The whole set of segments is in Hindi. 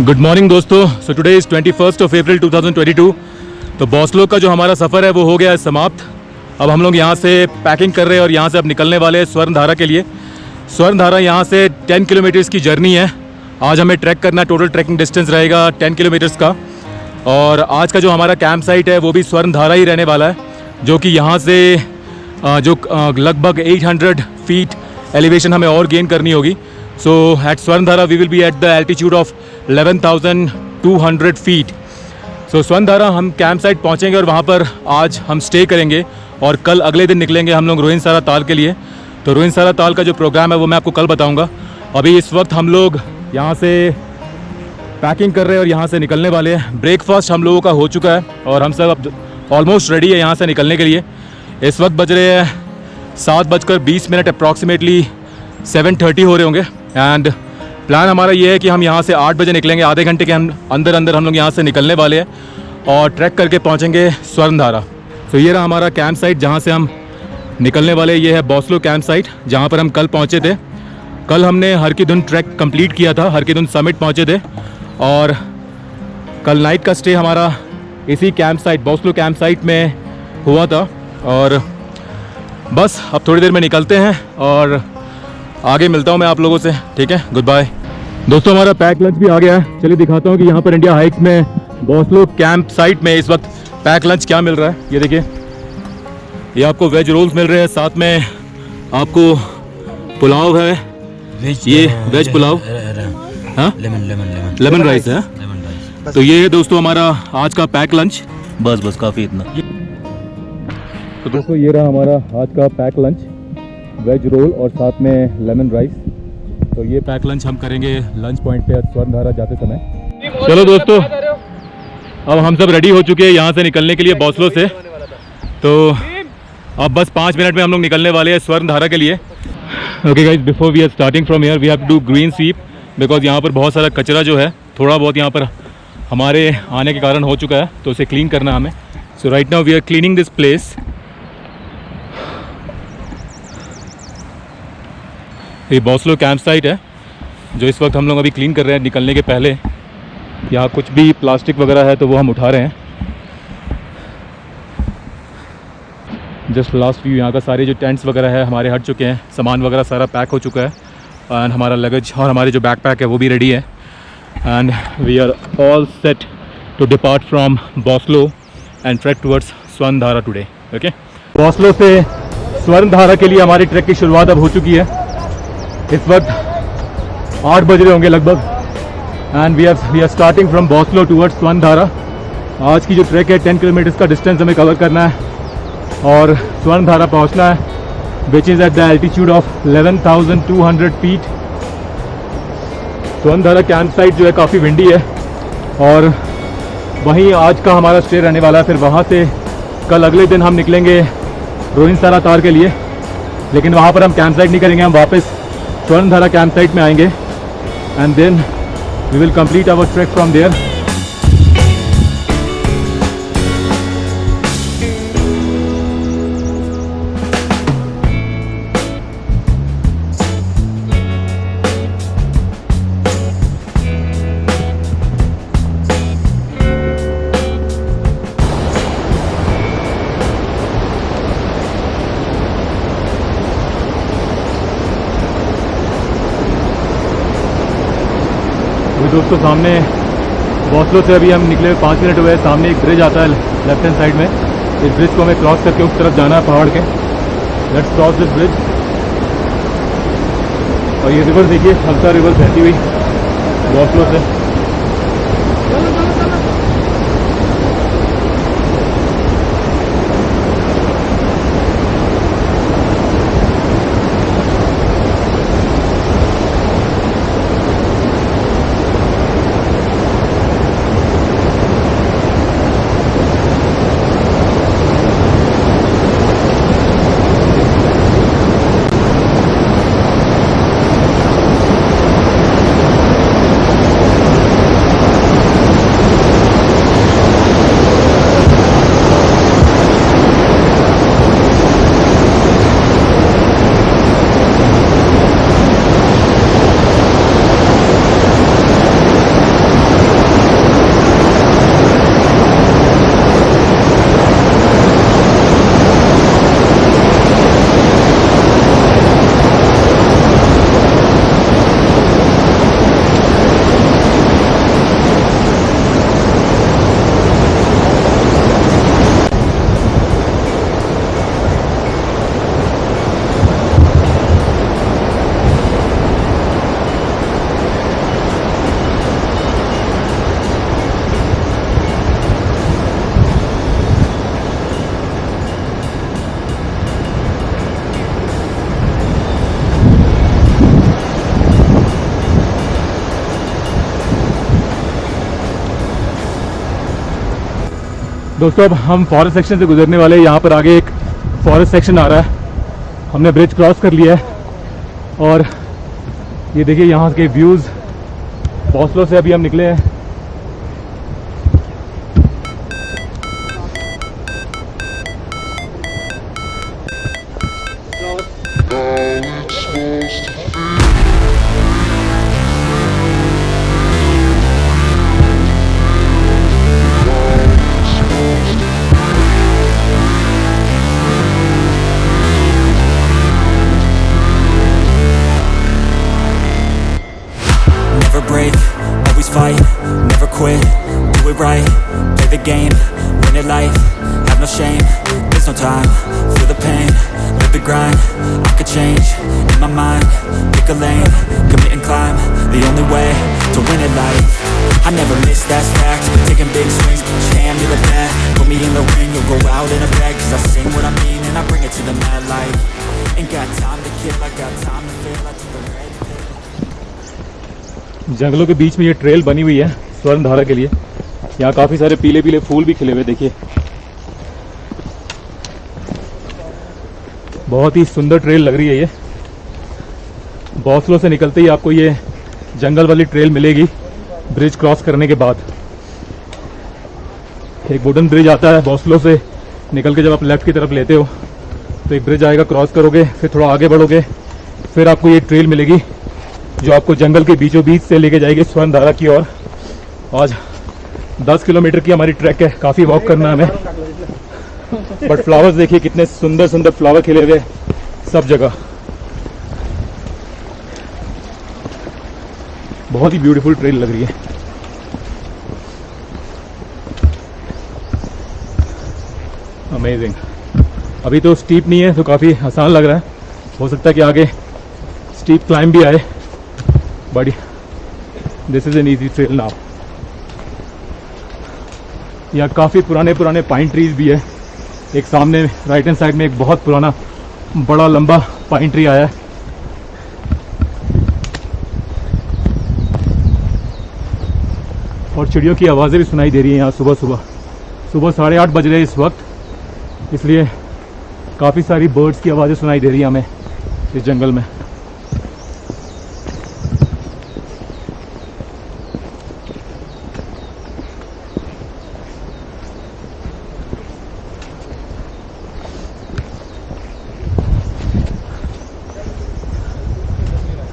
गुड मॉर्निंग दोस्तों। सो टुडे इज़ 21 अप्रैल 2022। तो बॉस्लो का जो हमारा सफ़र है वो हो गया है समाप्त। अब हम लोग यहाँ से पैकिंग कर रहे हैं और यहाँ से अब निकलने वाले हैं स्वर्णधारा के लिए। स्वर्णधारा यहाँ से 10 किलोमीटर्स की जर्नी है। आज हमें ट्रैक करना, टोटल ट्रैकिंग डिस्टेंस रहेगा 10 किलोमीटर्स का। और आज का जो हमारा कैंप साइट है वो भी स्वर्णधारा ही रहने वाला है, जो कि यहाँ से जो लगभग 800 फीट एलिवेशन हमें और गेन करनी होगी। So at Swarndhara we will be at the altitude of 11,200 feet. So Swarndhara हम कैंप साइट पहुँचेंगे और वहाँ पर आज हम स्टे करेंगे और कल अगले दिन निकलेंगे हम लोग रोहिंसारा ताल के लिए। तो रोहिंसारा ताल का जो प्रोग्राम है वो मैं आपको कल बताऊँगा। अभी इस वक्त हम लोग यहाँ से पैकिंग कर रहे हैं और यहाँ से निकलने वाले हैं। ब्रेकफास्ट हम लोगों का हो चुका है और हम सब अब ऑलमोस्ट रेडी है यहाँ से निकलने के लिए। इस वक्त बज रहे हैं 7:20 अप्रॉक्सीमेटली 7:30 हो रहे होंगे। एंड प्लान हमारा ये है कि हम यहाँ से 8 बजे निकलेंगे। आधे घंटे के अंदर हम लोग यहाँ से निकलने वाले हैं और ट्रैक करके पहुँचेंगे स्वर्णधारा। तो ये रहा हमारा कैंप साइट जहाँ से हम निकलने वाले। ये है बॉस्लो कैंप साइट जहाँ पर हम कल पहुँचे थे। कल हमने हर की धुन ट्रैक कंप्लीट किया था, हर की धुन समिट पहुँचे थे और कल नाइट का स्टे हमारा इसी कैंप साइट बॉस्लो कैंप साइट में हुआ था। और बस अब थोड़ी देर में निकलते हैं और आगे मिलता हूँ मैं आप लोगों से। ठीक है, गुड बाय दोस्तों। हमारा पैक लंच भी आ गया है। चलिए दिखाता हूँ कि यहाँ पर इंडिया हाइक्स में बॉस्लो कैंप साइट में इस वक्त पैक लंच क्या मिल रहा है। ये देखिए, ये आपको वेज रोल्स मिल रहे हैं, साथ में आपको पुलाव है, ये वेज पुलाव, हाँ लेमन राइस है। तो ये है दोस्तों हमारा आज का पैक लंच। बस काफ़ी इतना। तो दोस्तों ये रहा हमारा आज का पैक लंच, वेज रोल और साथ में लेमन राइस। तो ये पैक लंच हम करेंगे लंच पॉइंट पे स्वर्णधारा जाते समय। चलो दोस्तों, अब हम सब रेडी हो चुके हैं यहाँ से निकलने के लिए बॉस्लो से। तो अब बस 5 मिनट में हम लोग निकलने वाले हैं स्वर्णधारा के लिए। Okay guys, before we are starting from here we have to do green sweep, because यहाँ पर बहुत सारा कचरा जो है थोड़ा बहुत यहाँ पर हमारे आने के कारण हो चुका है, तो उसे क्लीन करना है हमें। So right now we are cleaning this place. ये बॉस्लो कैंप साइट है जो इस वक्त हम लोग अभी क्लीन कर रहे हैं निकलने के पहले। यहाँ कुछ भी प्लास्टिक वगैरह है तो वो हम उठा रहे हैं। जस्ट लास्ट व्यू, यहाँ का सारे जो टेंट्स वगैरह है हमारे हट चुके हैं, सामान वगैरह सारा पैक हो चुका है एंड हमारा लगेज और हमारे जो बैकपैक है वो भी रेडी है। And we are all set to depart from Boslo and trek towards Swarndhara today. Okay, Boslo से स्वर्णधारा के लिए हमारी ट्रैक की शुरुआत अब हो चुकी है। इस वक्त 8 बज रहे होंगे लगभग and we are starting from Boslo towards Swarndhara. आज की जो ट्रैक है 10 किलोमीटर्स का डिस्टेंस हमें कवर करना है और स्वर्णधारा पहुंचना है, which is at the altitude of 11,200 feet. Swarndhara camp site जो है काफ़ी विंडी है और वहीं आज का हमारा स्टे रहने वाला है। फिर वहाँ से कल अगले दिन हम निकलेंगे रोहिंसारा ताल के लिए, लेकिन वहाँ पर हम कैंप साइट नहीं करेंगे, हम वापस स्वर्णधारा कैंप साइट में आएंगे and then we will complete our track from there. दोस्तों सामने बॉस्लो से अभी हम निकले 5 मिनट हुए। सामने एक ब्रिज आता है लेफ्ट हैंड साइड में, इस ब्रिज को हमें क्रॉस करके उस तरफ जाना है पहाड़ के। Let's cross this bridge. और ये रिवर देखिए, हल्का रिवर बहती हुई बॉस्लो से। दोस्तों अब हम फॉरेस्ट सेक्शन से गुजरने वाले हैं। यहाँ पर आगे एक फॉरेस्ट सेक्शन आ रहा है। हमने ब्रिज क्रॉस कर लिया है और ये देखिए यहाँ के व्यूज़। बॉस्लो से अभी हम निकले हैं। break, always fight, never quit, do it right, play the game, win it life, have no shame, there's no time, feel the pain, live the grind, I could change, in my mind, pick a lane, commit and climb, the only way to win it life, I never miss, that's fact, taking big swings, each hand to the bat, put me in the ring, you'll go out in a bag, cause I sing what I mean and I bring it to the mad light, ain't got time to kill, I got time to feel, I took the red pill. जंगलों के बीच में ये ट्रेल बनी हुई है स्वर्ण धारा के लिए। यहाँ काफ़ी सारे पीले पीले फूल भी खिले हुए, देखिए बहुत ही सुंदर ट्रेल लग रही है ये। बॉस्लो से निकलते ही आपको ये जंगल वाली ट्रेल मिलेगी ब्रिज क्रॉस करने के बाद। एक वुडन ब्रिज आता है बॉस्लो से निकल के, जब आप लेफ्ट की तरफ लेते हो तो एक ब्रिज आएगा, क्रॉस करोगे, फिर थोड़ा आगे बढ़ोगे, फिर आपको ये ट्रेल मिलेगी जो आपको जंगल के बीचों बीच से लेके जाएगी स्वर्ण धारा की ओर। आज 10 किलोमीटर की हमारी ट्रैक है, काफ़ी वॉक करना है हमें। बट फ्लावर्स देखिए कितने सुंदर सुंदर फ्लावर खिले हुए सब जगह, बहुत ही ब्यूटीफुल ट्रेल लग रही है। अमेजिंग। अभी तो स्टीप नहीं है तो काफ़ी आसान लग रहा है, हो सकता है कि आगे स्टीप क्लाइंब भी आए, but this is an easy trail now. यहाँ काफ़ी पुराने पुराने पाइन ट्रीज भी है। एक सामने राइट हैंड साइड में एक बहुत पुराना बड़ा लंबा पाइन ट्री आया है। और चिड़ियों की आवाज़ें भी सुनाई दे रही हैं यहाँ सुबह 8:30 बज रहे हैं इस वक्त, इसलिए काफ़ी सारी बर्ड्स की आवाज़ें सुनाई दे रही हैं हमें इस जंगल में।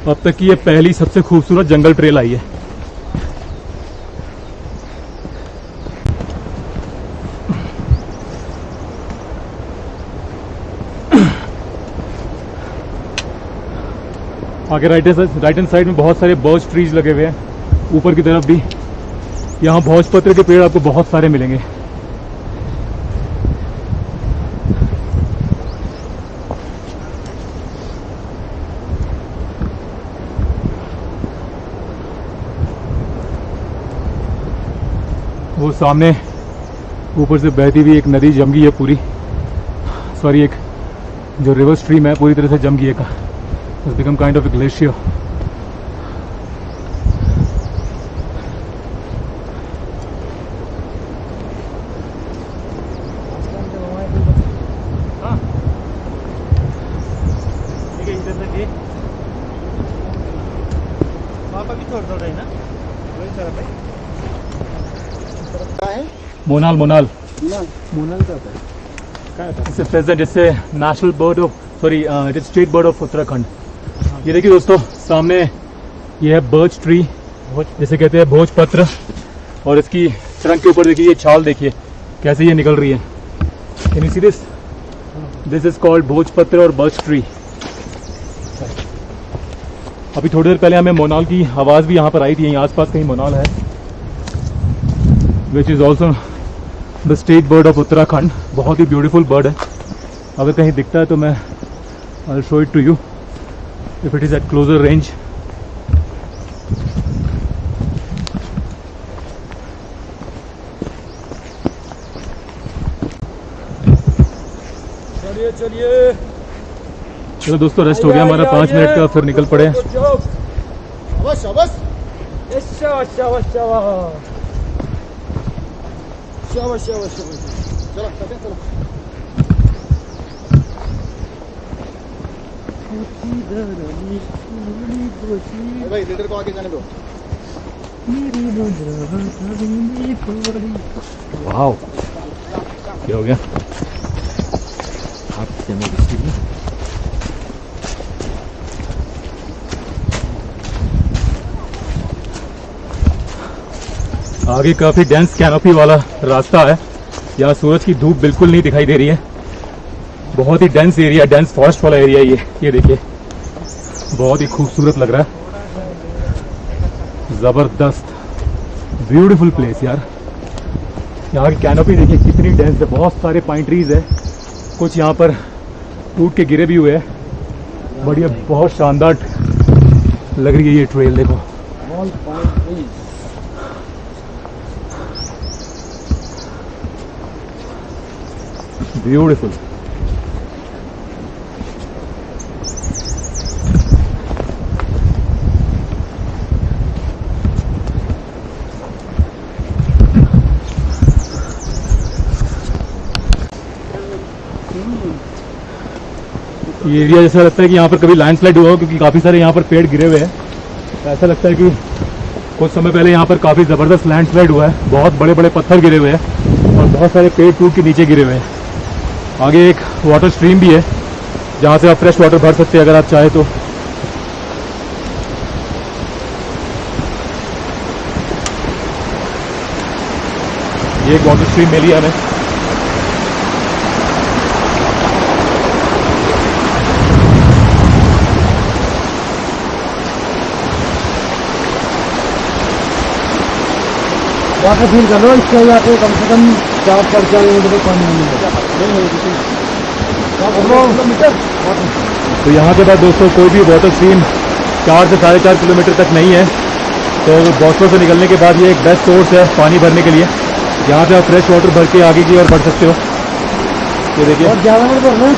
अब तक की ये पहली सबसे खूबसूरत जंगल ट्रेल आई है। आगे राइट हैंड साइड में बहुत सारे बर्च ट्रीज लगे हुए हैं, ऊपर की तरफ भी। यहाँ भोजपत्र के पेड़ आपको बहुत सारे मिलेंगे। वो सामने ऊपर से बहती हुई एक नदी जम गई है पूरी, सॉरी एक जो रिवर स्ट्रीम है पूरी तरह से जम गई है, it's become kind of a glacier. Monal monal इससे प्रेजेंट, इससे national bird of it is state bird of Uttarakhand. ये देखिए दोस्तों सामने ये है बर्च ट्री, जिसे कहते हैं भोजपत्र, और इसकी ट्रंक के ऊपर देखिए ये छाल देखिए कैसे ये निकल रही है। Can you see this? This is called भोजपत्र और बर्च ट्री। अभी थोड़ी देर पहले हमें मोनाल की आवाज़ भी यहाँ पर आई थी, यहीं आसपास कहीं मोनाल है, which is also the state bird of Uttarakhand. बहुत ही ब्यूटीफुल बर्ड है, अगर कहीं दिखता है तो मैं I will show it to you if it is at closer range. चलिए चलो दोस्तों, रेस्ट हो गया हमारा 5 मिनट का, फिर निकल पड़े। Yavaş yavaş yavaş. Çala tabii çala. भाई लीडर को आगे जाने दो। वाओ, क्या हो गया? आगे काफी डेंस कैनोपी वाला रास्ता है। यहाँ सूरज की धूप बिल्कुल नहीं दिखाई दे रही है। बहुत ही डेंस एरिया, डेंस फॉरेस्ट वाला एरिया ये देखिए, बहुत ही खूबसूरत लग रहा है। जबरदस्त, ब्यूटीफुल प्लेस यार। यहाँ की कैनोपी देखिए कितनी डेंस है, बहुत सारे पाइन ट्रीज है, कुछ यहाँ पर टूट के गिरे भी हुए हैं। बढ़िया, बहुत शानदार लग रही है ये ट्रेल, देखो। ब्यूटीफुल। ये एरिया जैसा लगता है कि यहाँ पर कभी लैंडस्लाइड हुआ हो, क्योंकि काफ़ी सारे यहाँ पर पेड़ गिरे हुए हैं। ऐसा लगता है कि कुछ समय पहले यहाँ पर काफ़ी ज़बरदस्त लैंडस्लाइड हुआ है, बहुत बड़े बड़े पत्थर गिरे हुए हैं और बहुत सारे पेड़ टूट के नीचे गिरे हुए हैं। आगे एक वाटर स्ट्रीम भी है जहाँ से आप फ्रेश वाटर भर सकते हैं अगर आप चाहे तो। ये एक वाटर स्ट्रीम मिली है हमें। वाटर फील कर लो, इसके वजह से कम से कम 4 किलोमीटर पानी किलोमीटर। तो यहाँ के बाद दोस्तों कोई भी वाटर स्ट्रीम 4 से 4.5 किलोमीटर तक नहीं है। तो बॉस्फोरस से निकलने के बाद ये एक बेस्ट सोर्स है पानी भरने के लिए। यहाँ पे आप फ्रेश वाटर भर के आगे की ओर बढ़ सकते हो। ये देखिए, और 11 मिनट भरना है।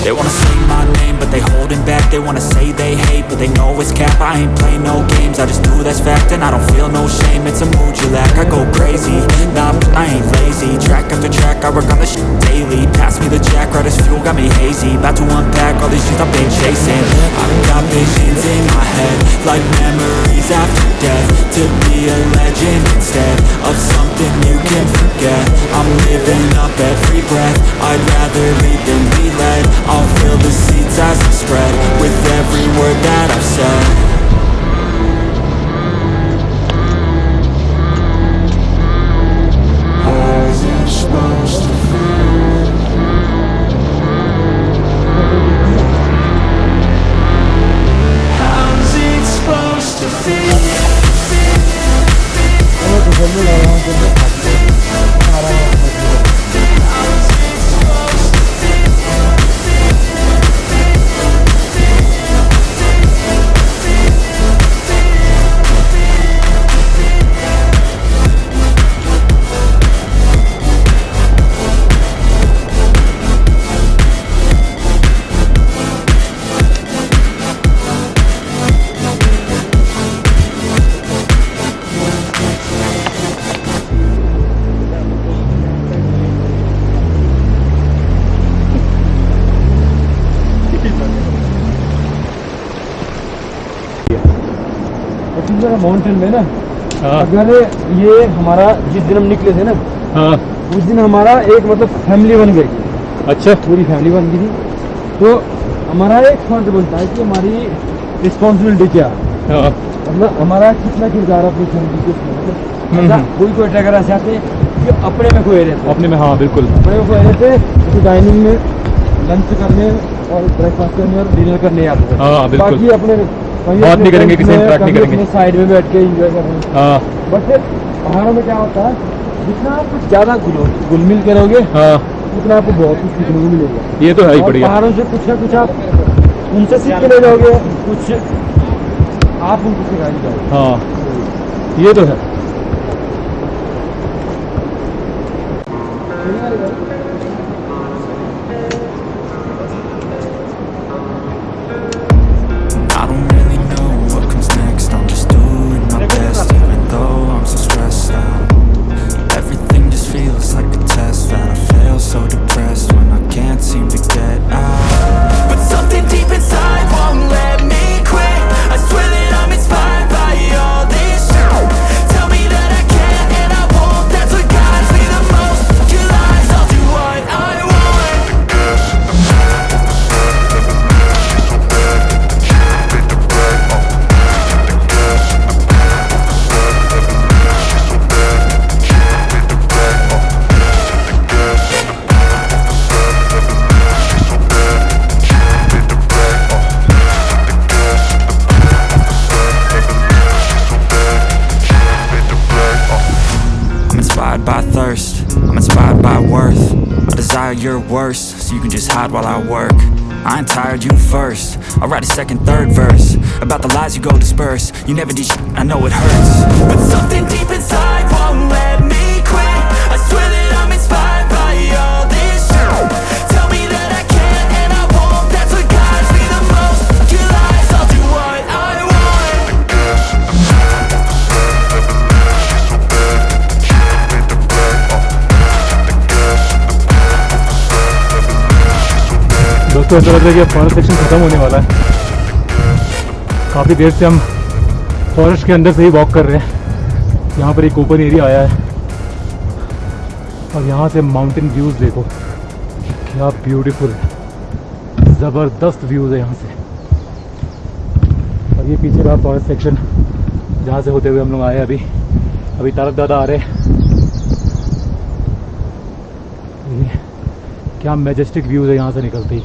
They wanna say my name, but they holding back. They wanna say they hate, but they know it's cap. I ain't play no games, I just do that's fact. And I don't feel no shame, it's a mood you lack. I go crazy, nah, I ain't lazy. Track after track, I work on the shit daily. Pass me the jack, right as fuel, got me hazy. About to unpack all these shit I've been chasing. I've got visions in my head, like memories after death. To be a legend instead of something you can forget. I'm living up every breath, I'd rather lead than be led. I'll fill the seats as they spread, with every word that I've said. How's it supposed to feel? How's it supposed to feel? Mountain में ना, हाँ अगर ये हमारा जिस दिन हम निकले थे ना, हाँ, उस दिन हमारा एक मतलब फैमिली बन गई। अच्छा, पूरी फैमिली बन गई थी। तो हमारा एक फर्ज बनता है कि हमारी रिस्पॉन्सिबिलिटी क्या है, हाँ, मतलब हमारा कितना किरदार अपनी फैमिली के उसमें, मतलब कोई ट्रैकर ऐसे आते कि अपने में खोए रहते, अपने में, हाँ बिल्कुल, अपने में खोए रहते, तो डाइनिंग में लंच करने और ब्रेकफास्ट करने और डिनर करने आते थे। हाँ बिल्कुल। बाकी अपने बात नहीं करेंगे, किसी इंटरेक्ट नहीं करेंगे। साइड में बैठ के एंजॉय करेंगे। हाँ बट फिर पहाड़ों में क्या होता है, जितना आप कुछ ज़्यादा घुल मिल करोगे हाँ, उतना आपको बहुत कुछ सीखने को मिलेगा। ये तो है ही और बढ़िया। पहाड़ों से कुछ ना कुछ आप उनसे सीख के ले जाओगे, कुछ आप उनको सिखाई जाओगे। हाँ ये तो है। I don't really know what comes next. I'm just doing my best, even though I'm so stressed out. Everything just feels like a test that I fail, so depressed when I can't seem to get out. But something deep inside won't let me quit. I swear that I'm inspired by all this shit. Tell me that I can't and I won't. That's what guides me the most. Your lies, I'll do what I want. I'm inspired by thirst, I'm inspired by worth. I desire your worst, so you can just hide while I work. I ain't tired, you first. I'll write a second, third verse about the lies you go disperse. You never did shit, I know it hurts. But something deep inside won't let me quit. I swear that I'm inspired by all this shit. Tell me that I can't and I won't. That's what guides me the most. Your lies, I'll do what I want. दोस्तों ऐसा लग रहा है कि अब फॉरेस्ट सेक्शन ख़त्म होने वाला है। काफ़ी देर से हम फॉरेस्ट के अंदर से ही वॉक कर रहे हैं। यहाँ पर एक ओपन एरिया आया है और यहाँ से माउंटेन व्यूज़ देखो, क्या ब्यूटीफुल, ज़बरदस्त व्यूज़ है यहाँ से। और ये पीछे का फॉरेस्ट सेक्शन जहाँ से होते हुए हम लोग आए अभी तारक दादा आ रहे हैं। ये क्या मैजेस्टिक व्यूज़ है यहाँ से निकलते ही।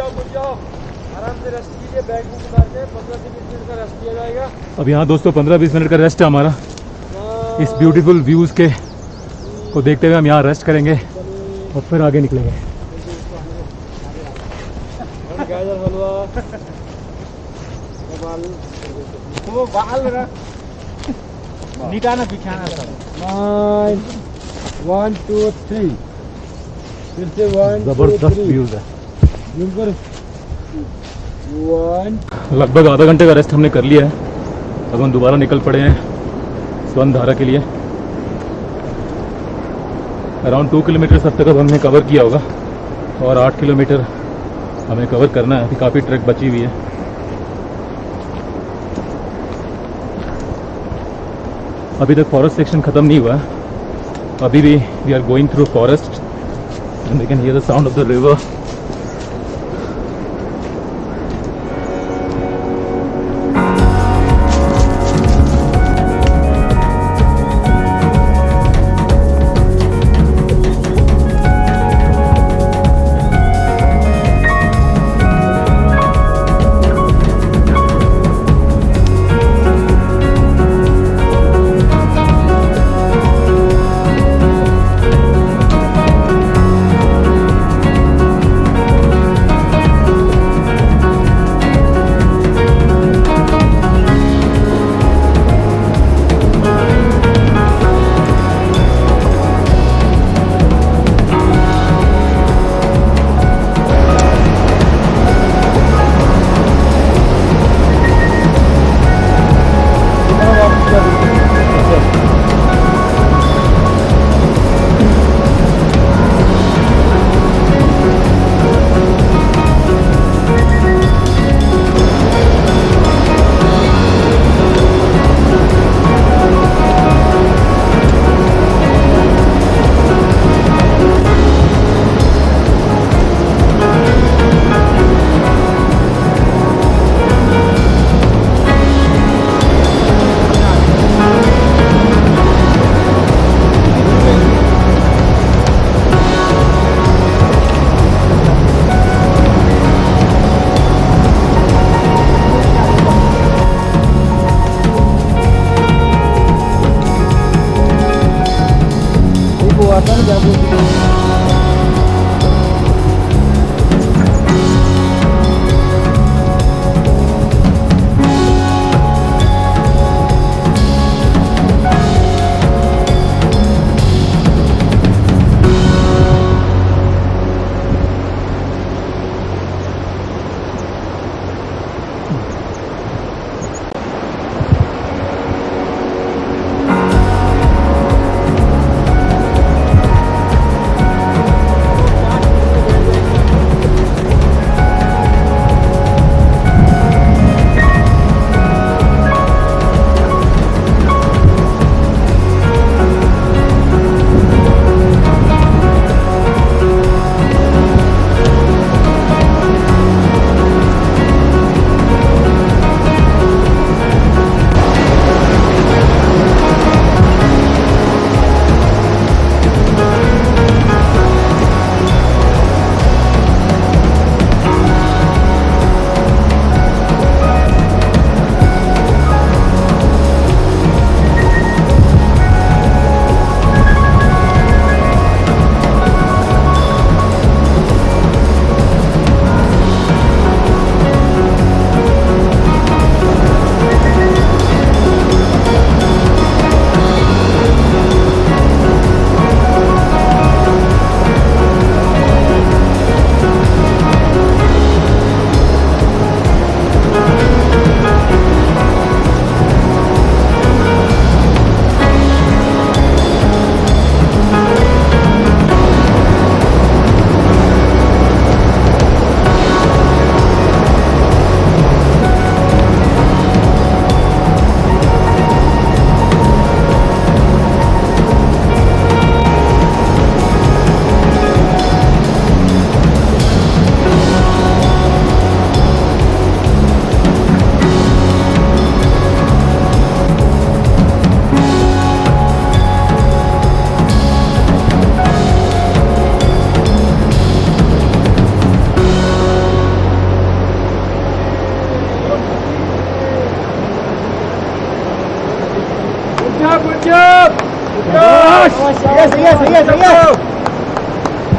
Good job. आराम से रेस्ट कीजिए, बैग बुक उतार के 15 से 20 मिनट का रेस्ट किया जाएगा। अब यहाँ दोस्तों 15-20 मिनट का रेस्ट है हमारा। इस ब्यूटीफुल व्यूज़ के को देखते हुए हम यहाँ रेस्ट करेंगे और फिर आगे निकलेंगे। गाजर हलवा वो बाल निकाना बिछाना सब। 1 2 3 फिर से 1 ज़बरदस्त व्यूज़ है। 1 लगभग आधा घंटे का रेस्ट हमने कर लिया है। अब हम दोबारा निकल पड़े हैं स्वर्ण धारा के लिए। अराउंड 2 किलोमीटर अब तक अब हमने कवर किया होगा और 8 किलोमीटर हमें कवर करना है। अभी काफ़ी ट्रैक बची हुई है। अभी तक फॉरेस्ट सेक्शन ख़त्म नहीं हुआ है। अभी भी we are going through forest and we can hear the sound of the river. क्या बोलते हैं।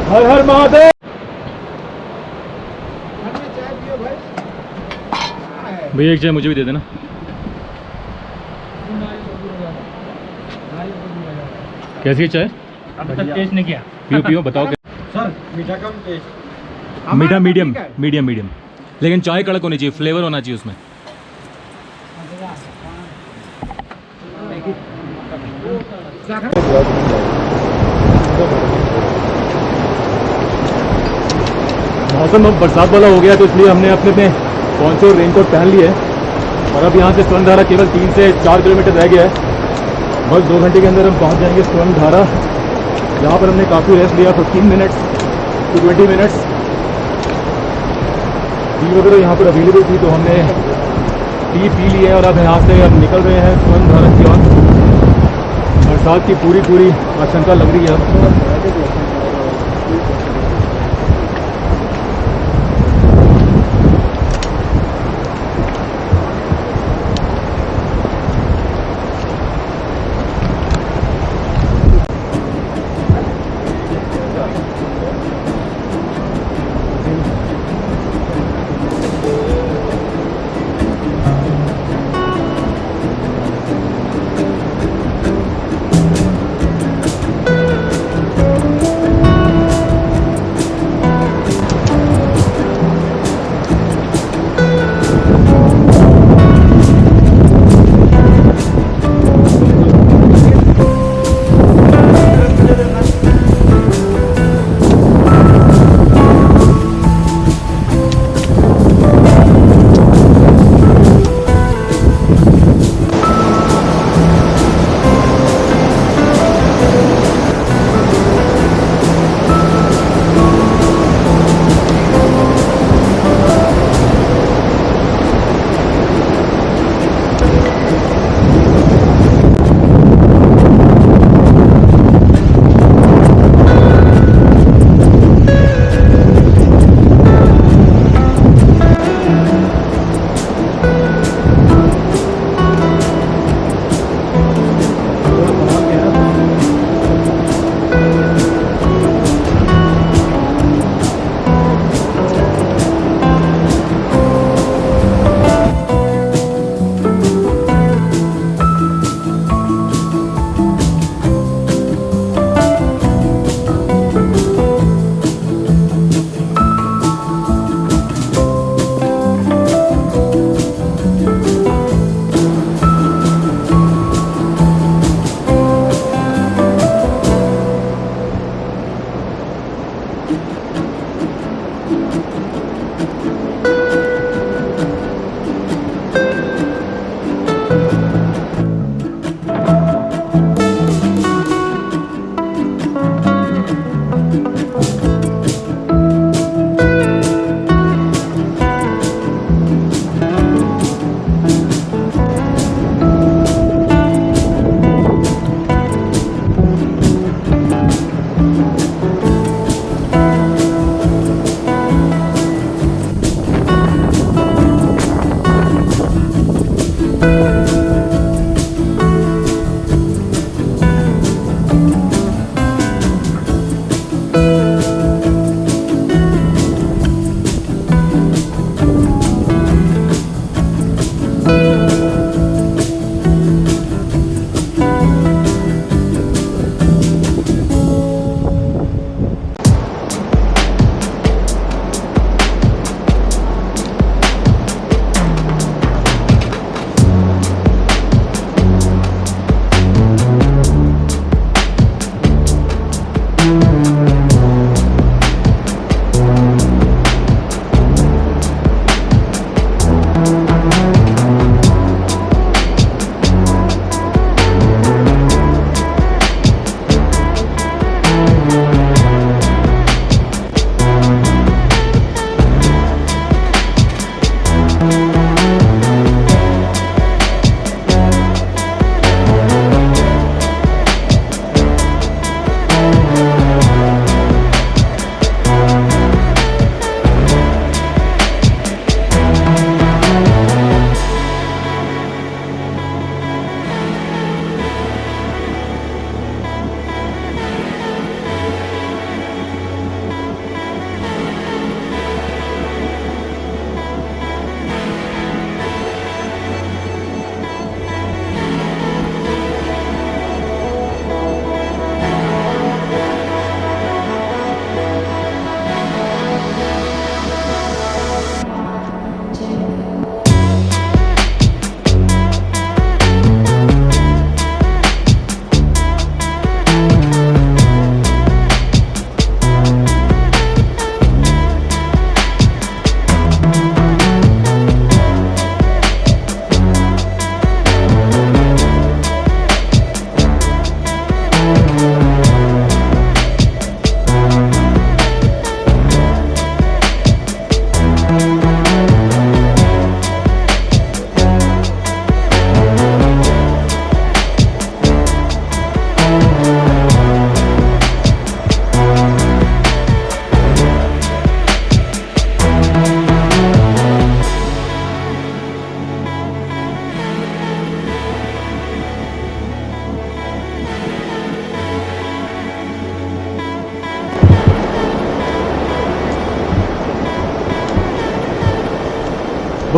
हर हर महादेव। भैया एक चाय मुझे भी दे देना। कैसी है चाय? अभी तक टेस्ट नहीं किया। पियो पियो बताओ। सर मीठा कम टेस्ट। मीठा मीडियम मीडियम मीडियम, लेकिन चाय कड़क होनी चाहिए, फ्लेवर होना चाहिए उसमें। मौसम अब बरसात वाला हो गया तो इसलिए हमने अपने पहुंचे और रेनकोट पहन लिया है और अब यहाँ से स्वर्णधारा केवल 3 से 4 किलोमीटर रह गया है। बस 2 घंटे के अंदर हम पहुँच जाएंगे स्वर्णधारा। यहाँ पर हमने काफ़ी रेस्ट लिया, 15 मिनट्स टू 20 मिनट्स। टी वगैरह यहाँ पर अवेलेबल थी तो हमने टी पी ली है और अब यहाँ से हम निकल रहे हैं स्वर्णधारा की ओर। बरसात की पूरी आशंका लग रही है अब।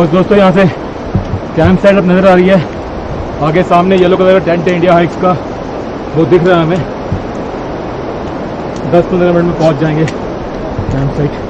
बस दोस्तों यहाँ से कैंप साइट अब नज़र आ रही है। आगे सामने येलो कलर का टेंट है इंडिया हाइक्स का, वो दिख रहा है हमें। 10-15 मिनट में पहुँच जाएंगे कैंप साइट।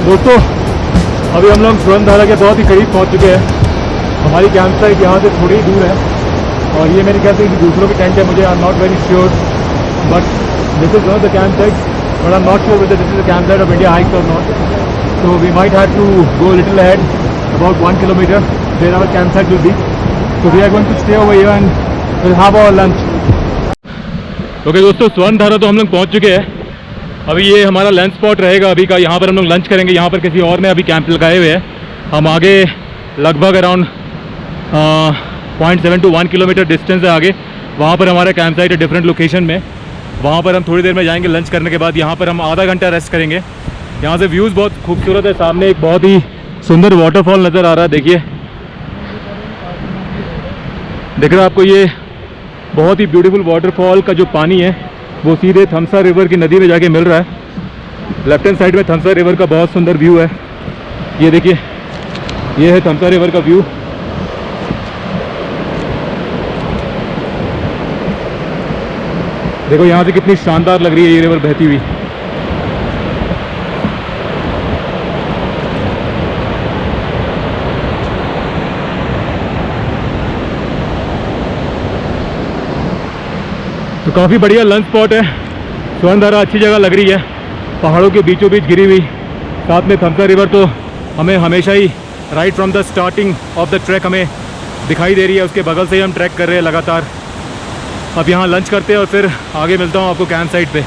दोस्तों अभी हम लोग स्वर्णधारा के बहुत ही करीब पहुंच चुके हैं। हमारी कैंप साइट यहाँ से थोड़ी ही दूर है और ये मेरे ख्याल से दूसरों की टेंट है, मुझे I am not very sure, but this is one of the camp site, but I am not sure whether this is the camp site of India hikes और not. So we might have to go a little ahead, about 1 kilometer, where our campsite will be. So we are going to stay over here and we'll have our lunch. Okay दोस्तों, स्वर्णधारा तो हम लोग पहुंच चुके हैं। अभी ये हमारा लंच स्पॉट रहेगा अभी का, यहाँ पर हम लोग लंच करेंगे। यहाँ पर किसी और ने अभी कैंप लगाए हुए हैं। हम आगे लगभग अराउंड 0.7 to 1 किलोमीटर डिस्टेंस है आगे, वहाँ पर हमारा कैंप साइट है डिफरेंट लोकेशन में। वहाँ पर हम थोड़ी देर में जाएंगे लंच करने के बाद। यहाँ पर हम आधा घंटा रेस्ट करेंगे। यहाँ से व्यूज़ बहुत खूबसूरत है। सामने एक बहुत ही सुंदर वाटरफॉल नज़र आ रहा है, देखिए, दिख रहा है आपको? ये बहुत ही ब्यूटीफुल वाटरफॉल का जो पानी है वो सीधे थमसा रिवर की नदी में जाके मिल रहा है। लेफ्ट हैंड साइड में थमसा रिवर का बहुत सुंदर व्यू है। ये देखिए, ये है थमसा रिवर का व्यू। देखो यहाँ से कितनी शानदार लग रही है ये रिवर बहती हुई। तो काफ़ी बढ़िया लंच स्पॉट है। स्वर्णधारा अच्छी जगह लग रही है, पहाड़ों के बीचों बीच गिरी हुई, साथ में थमसा रिवर तो हमें हमेशा ही right from the starting of the track हमें दिखाई दे रही है। उसके बगल से ही हम ट्रैक कर रहे हैं लगातार। अब यहाँ लंच करते हैं और फिर आगे मिलता हूँ आपको कैंप साइट पे।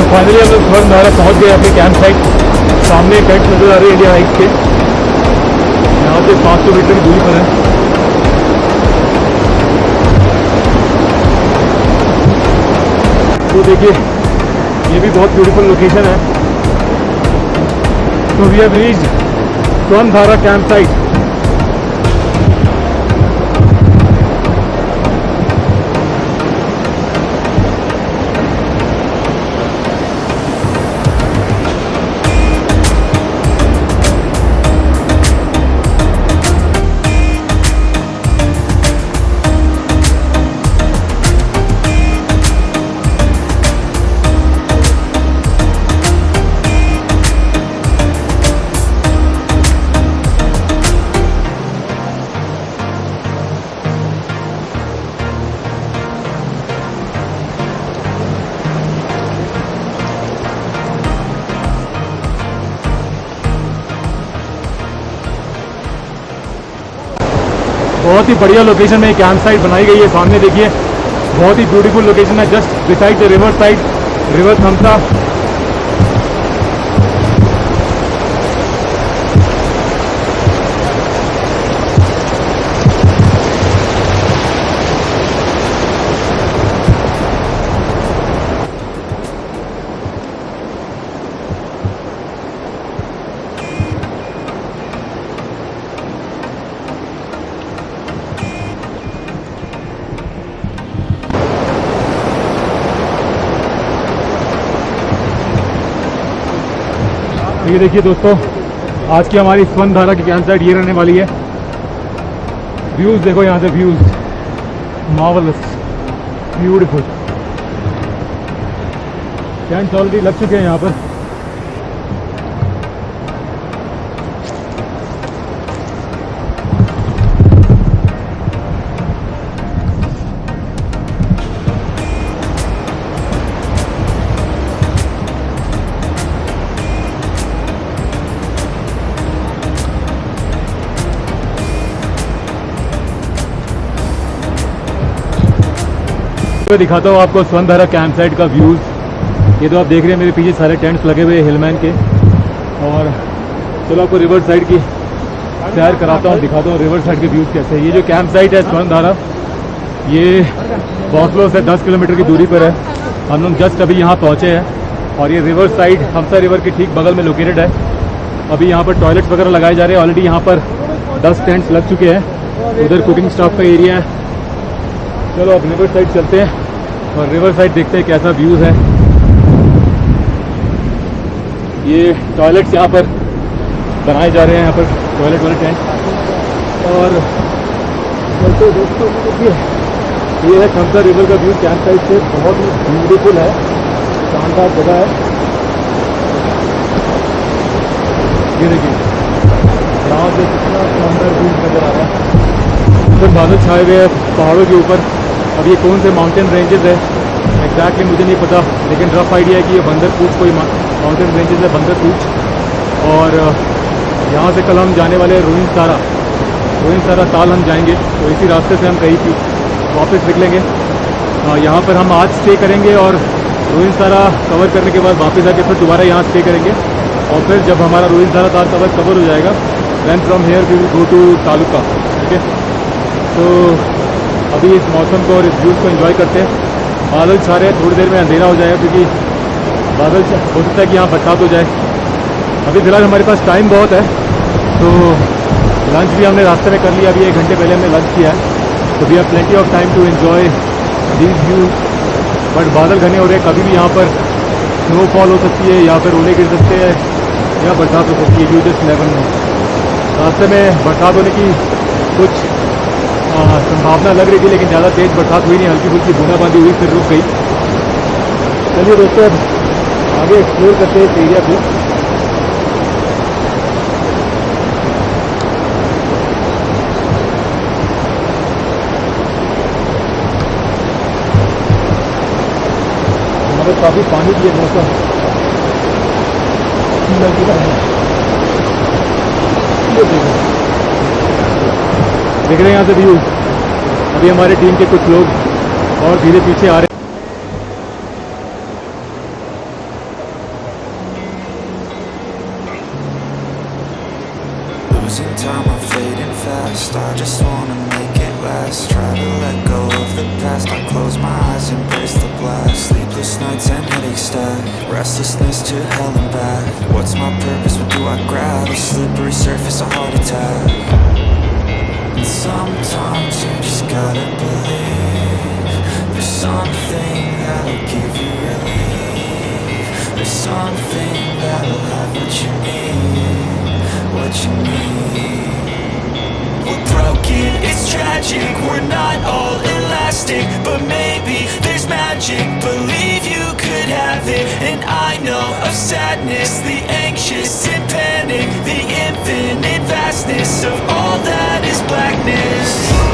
तो फाइनली हम लोग स्वर्णधारा पहुँच गए अपने कैंप साइट। सामने टेंट नजर आ रही है इंडिया हाइट के, यहाँ से 500 मीटर की दूरी पर है। तो देखिए ये भी बहुत ब्यूटीफुल लोकेशन है। तो we have reached Swarndhara camp site. बहुत ही बढ़िया लोकेशन में कैंप साइट बनाई गई है। सामने देखिए बहुत ही ब्यूटीफुल लोकेशन है, just beside the river side, river Tamsa. ये देखिए दोस्तों, आज की हमारी स्वर्णधारा की कैंप साइट ये रहने वाली है। व्यूज देखो यहाँ से, views marvellous, beautiful. Tents already लग चुके हैं यहाँ पर। मैं दिखाता हूँ आपको स्वर्णधारा कैंप साइट का व्यूज़। ये तो आप देख रहे हैं मेरे पीछे सारे टेंट्स लगे हुए हैं हिलमैन के। और चलो आपको रिवर साइड की सैर कराता हूँ, दिखाता हूँ रिवर साइड के व्यूज़ कैसे है। ये जो कैंप साइट है स्वर्णधारा, ये बॉस्लो से 10 किलोमीटर की दूरी पर है। हम लोग जस्ट अभी यहाँ पहुँचे हैं और ये रिवर साइड हमसा रिवर के ठीक बगल में लोकेटेड है। अभी यहाँ पर टॉयलेट्स वगैरह लगाए जा रहे हैं। ऑलरेडी यहाँ पर 10 टेंट्स लग चुके हैं। उधर कुकिंग स्टाफ का एरिया है। चलो अब रिवर साइड चलते हैं और रिवर साइड देखते हैं कैसा व्यूज़ है। ये टॉयलेट्स यहाँ पर बनाए जा रहे हैं, यहाँ पर टॉयलेट वाले टेंट। और चलते दोस्तों देखिए, ये है खमसा रिवर का व्यू कैंप साइड से। बहुत ही ब्यूटीफुल है, शानदार जगह है। ये देखिए यहाँ से कितना शानदार व्यू नजर आ रहा है। ऊपर बादल छाए हुए हैं पहाड़ों के ऊपर। अब ये कौन से माउंटेन रेंजेस है एग्जैक्टली मुझे नहीं पता, लेकिन रफ आइडिया है कि ये बंदर पूछ कोई माउंटेन रेंजेस है, बंदर पूछ। और यहाँ से कल हम जाने वाले हैं रोहिन सारा ताल हम जाएंगे। तो इसी रास्ते से हम कहीं वापस निकलेंगे। यहाँ पर हम आज स्टे करेंगे और रोहिन सारा कवर करने के बाद वापस आके फिर दोबारा यहाँ स्टे करेंगे। और फिर जब हमारा रोहिन सारा ताल कवर हो जाएगा, then from here we will go to taluka. ठीक है, तो अभी इस मौसम को और इस व्यूज़ को एंजॉय करते हैं। बादल छा रहे हैं, थोड़ी देर में अंधेरा हो जाएगा क्योंकि बादल हो सकता है कि यहाँ बरसात हो जाए। अभी फिलहाल हमारे पास टाइम बहुत है, तो लंच भी हमने रास्ते में कर लिया। अभी 1 घंटे पहले हमने लंच किया है, तो we have plenty of time to enjoy these views. But बादल घने हो रहे हैं, कभी भी यहाँ पर स्नोफॉल हो सकती है या फिर ओले गिर सकते हैं या बरसात हो सकती है। You just never know. रास्ते में बरसात होने की कुछ संभावना लग रही थी, लेकिन ज़्यादा तेज़ बरसात हुई नहीं, हल्की फुल्की बूंदाबांदी हुई फिर रुक गई। चलिए दोस्तों अब आगे एक्सप्लोर करते हैं इस एरिया को। हमारे काफ़ी पानी की मौसम देख रहे हैं यहाँ से व्यू। अभी हमारे टीम के कुछ लोग और धीरे पीछे आ रहे हैं। Sleepless nights and headaches stack, restlessness to hell and back. What's my purpose, what do I grab? A slippery surface, a heart attack. And sometimes you just gotta believe there's something that'll give you relief. There's something that'll have what you need, what you need. We're broken, it's tragic, we're not all elastic, but maybe there's magic. Believe you could have it, and I know of sadness, the anxious and panic, the infinite vastness of all that is blackness.